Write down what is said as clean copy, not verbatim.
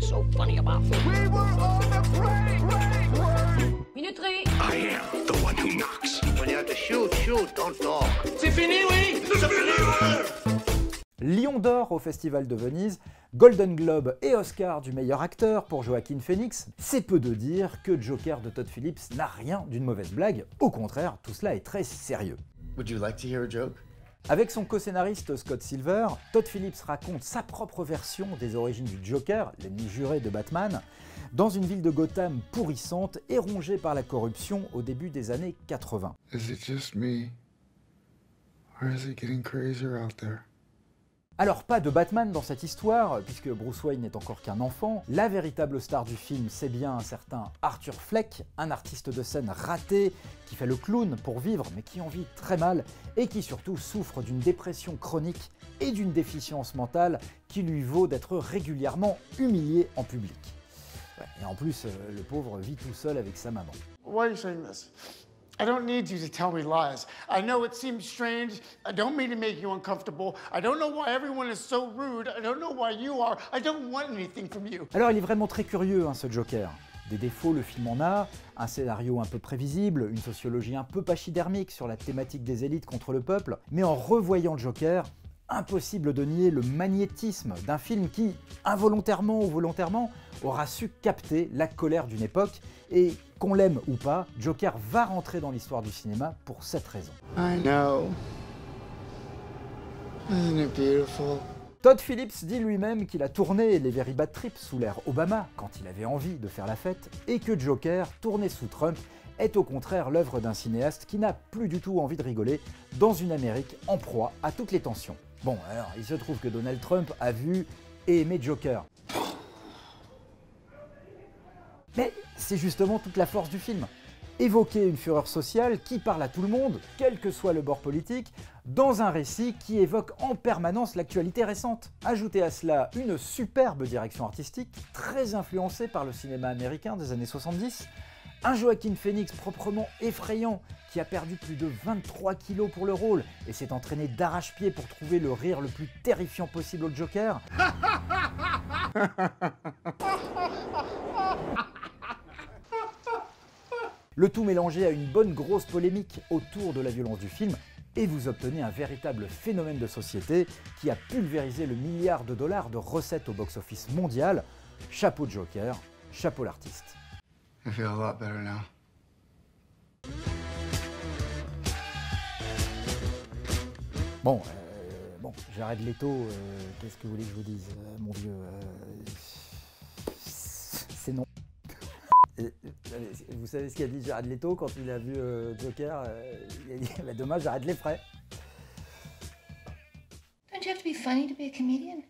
is so funny about this? We were on the plane! Minuterie. I am the one who knocks. When you have to shoot, shoot, don't talk. C'est fini, oui. C'est fini, Lion d'or au Festival de Venise, Golden Globe et Oscar du meilleur acteur pour Joaquin Phoenix, c'est peu de dire que Joker de Todd Phillips n'a rien d'une mauvaise blague, au contraire, tout cela est très sérieux. Would you like to hear a joke? Avec son co-scénariste Scott Silver, Todd Phillips raconte sa propre version des origines du Joker, l'ennemi juré de Batman, dans une ville de Gotham pourrissante et rongée par la corruption au début des années 80. Is it just me? Or is it getting crazier out there? Alors pas de Batman dans cette histoire, puisque Bruce Wayne n'est encore qu'un enfant. La véritable star du film, c'est bien un certain Arthur Fleck, un artiste de scène raté, qui fait le clown pour vivre, mais qui en vit très mal, et qui surtout souffre d'une dépression chronique et d'une déficience mentale qui lui vaut d'être régulièrement humilié en public. Ouais, et en plus, le pauvre vit tout seul avec sa maman. Why are you saying this? I don't need you to tell me lies. I know it seems strange. I don't mean to make you uncomfortable. I don't know why everyone is so rude. I don't know why you are. I don't want anything from you. Alors il est vraiment très curieux, ce Joker. Des défauts, le film en a, un scénario un peu prévisible, une sociologie un peu pachydermique sur la thématique des élites contre le peuple, mais en revoyant le Joker, impossible de nier le magnétisme d'un film qui, involontairement ou volontairement, aura su capter la colère d'une époque, et qu'on l'aime ou pas, Joker va rentrer dans l'histoire du cinéma pour cette raison. I know. Isn't it beautiful? Todd Phillips dit lui-même qu'il a tourné les Very Bad Trip sous l'ère Obama, quand il avait envie de faire la fête, et que Joker, tourné sous Trump, est au contraire l'œuvre d'un cinéaste qui n'a plus du tout envie de rigoler dans une Amérique en proie à toutes les tensions. Bon, alors, il se trouve que Donald Trump a vu et aimé Joker. Mais c'est justement toute la force du film. Évoquer une fureur sociale qui parle à tout le monde, quel que soit le bord politique, dans un récit qui évoque en permanence l'actualité récente. Ajoutez à cela une superbe direction artistique, très influencée par le cinéma américain des années 70, un Joaquin Phoenix proprement effrayant qui a perdu plus de 23 kilos pour le rôle et s'est entraîné d'arrache-pied pour trouver le rire le plus terrifiant possible au Joker. Le tout mélangé à une bonne grosse polémique autour de la violence du film, et vous obtenez un véritable phénomène de société qui a pulvérisé le milliard de dollars de recettes au box-office mondial. Chapeau Joker, chapeau l'artiste. I feel a lot better now. Bon, Jared Leto, qu'est-ce que vous voulez que je vous dise, mon vieux, c'est non. Et, vous savez ce qu'a dit Jared Leto quand il a vu Joker, il a dit bah, dommage, j'arrête les frais. Don't you have to be funny to be a comedian?